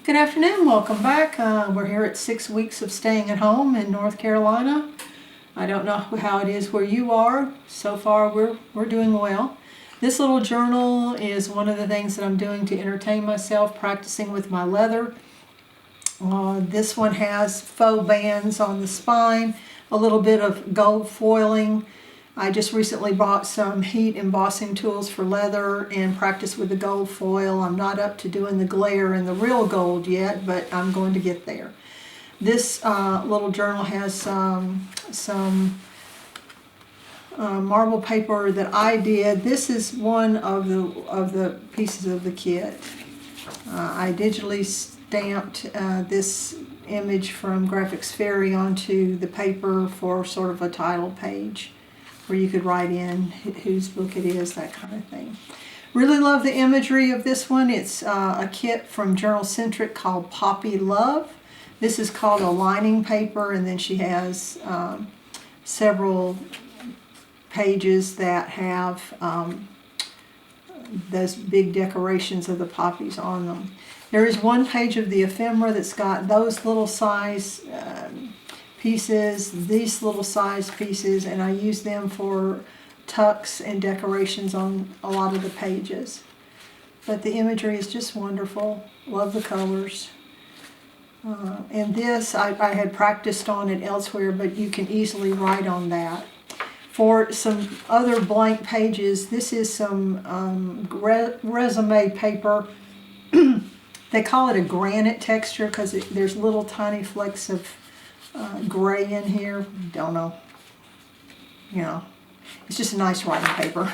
Good afternoon, welcome back. We're here at 6 weeks of staying at home in North Carolina. I don't know how it is where you are. So far we're doing well. This little journal is one of the things that I'm doing to entertain myself, practicing with my leather. This one has faux bands on the spine, a little bit of gold foiling. I just recently bought some heat embossing tools for leather and practiced with the gold foil. I'm not up to doing the glare and the real gold yet, but I'm going to get there. This little journal has some marble paper that I did. This is one of the pieces of the kit. I digitally stamped this image from Graphics Fairy onto the paper for sort of a title page, where you could write in whose book it is, that kind of thing. Really love the imagery of this one. It's a kit from Journal Centric called Poppy Love. This is called a lining paper, and then she has several pages that have those big decorations of the poppies on them. There is one page of the ephemera that's got those little size pieces, these little size pieces, and I use them for tucks and decorations on a lot of the pages. But the imagery is just wonderful. Love the colors. And this, I had practiced on it elsewhere, but you can easily write on that. For some other blank pages, this is some resume paper. They call it a granite texture because there's little tiny flecks of gray in here. Don't know. You know, it's just a nice writing paper.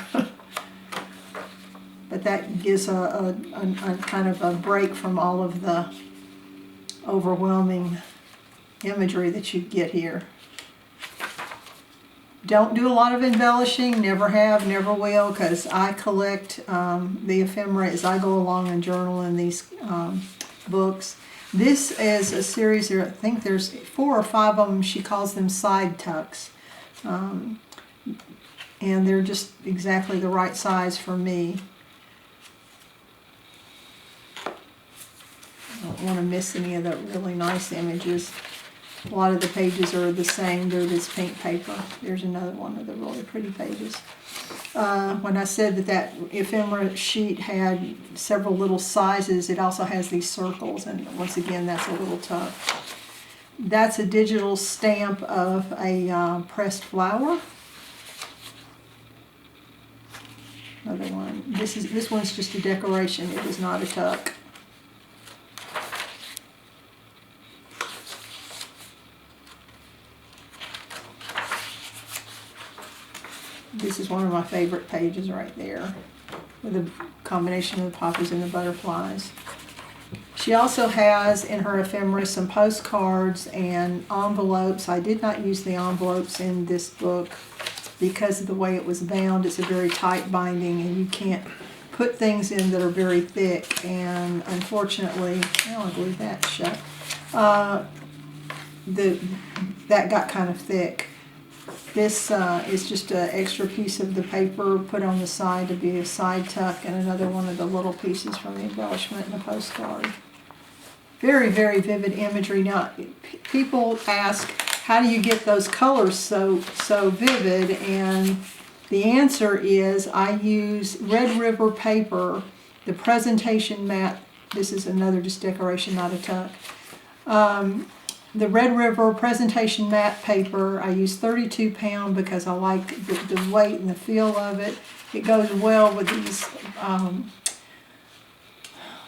But that gives a kind of a break from all of the overwhelming imagery that you get here. Don't do a lot of embellishing, never have, never will, because I collect the ephemera as I go along and journal in these books. This is a series, I think there's 4 or 5 of them. She calls them side tucks. And they're just exactly the right size for me. I don't want to miss any of the really nice images. A lot of the pages are the same. They're this pink paper. There's another one of the really pretty pages. When I said that ephemera sheet had several little sizes, it also has these circles, and once again, that's a little tuck. That's a digital stamp of a pressed flower. Another one. This one's just a decoration. It is not a tuck. This is one of my favorite pages right there, with a combination of the poppies and the butterflies. She also has in her ephemera some postcards and envelopes. I did not use the envelopes in this book because of the way it was bound. It's a very tight binding, and you can't put things in that are very thick. And unfortunately, I'll glue that shut. That got kind of thick. This is just an extra piece of the paper put on the side to be a side tuck, and another one of the little pieces from the embellishment in the postcard. Very, very vivid imagery. Now, people ask, how do you get those colors so vivid? And the answer is I use Red River paper, the presentation mat. This is another just decoration, not a tuck. The Red River presentation matte paper, I use 32 pound because I like the weight and the feel of it. It goes well with these,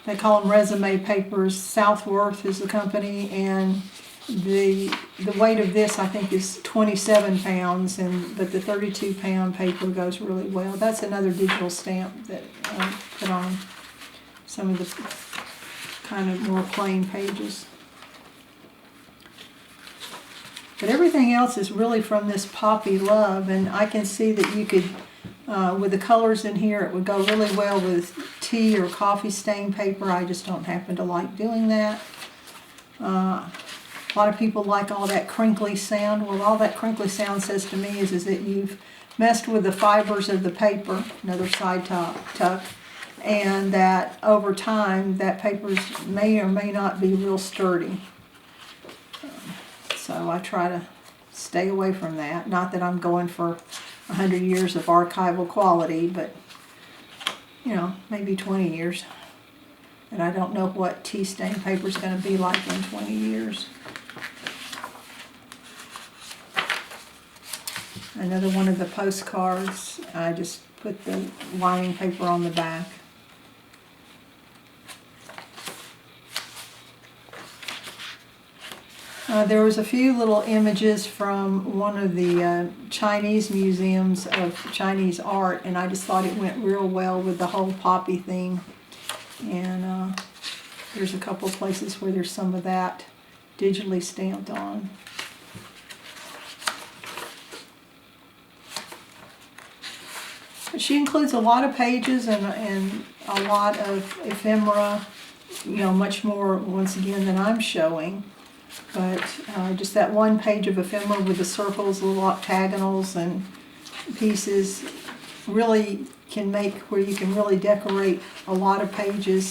they call them resume papers. Southworth is the company, and the weight of this I think is 27 pounds, but the 32 pound paper goes really well. That's another digital stamp that I put on some of the kind of more plain pages. But everything else is really from this Poppy Love, and I can see that you could, with the colors in here, it would go really well with tea or coffee stain paper. I just don't happen to like doing that. A lot of people like all that crinkly sound. Well, all that crinkly sound says to me is that you've messed with the fibers of the paper, another side tuck, and that over time that paper may or may not be real sturdy. So I try to stay away from that. Not that I'm going for 100 years of archival quality, but you know, maybe 20 years. And I don't know what tea stain paper is going to be like in 20 years. Another one of the postcards, I just put the lining paper on the back. There was a few little images from one of the Chinese museums of Chinese art, and I just thought it went real well with the whole poppy theme. And there's a couple places where there's some of that digitally stamped on. But she includes a lot of pages and a lot of ephemera, you know, much more, once again, than I'm showing. But just that one page of ephemera with the circles, little octagonals and pieces really can make where you can really decorate a lot of pages.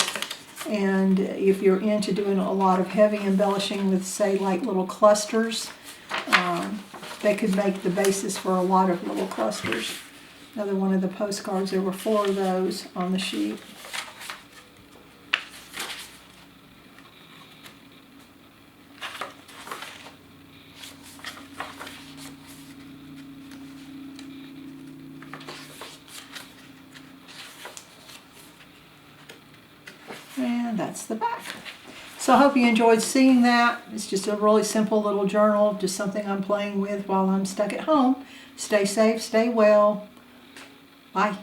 And if you're into doing a lot of heavy embellishing with, say, like little clusters, they could make the basis for a lot of little clusters. Another one of the postcards, there were 4 of those on the sheet. And that's the back. So I hope you enjoyed seeing that. It's just a really simple little journal, just something I'm playing with while I'm stuck at home. Stay safe, stay well. Bye.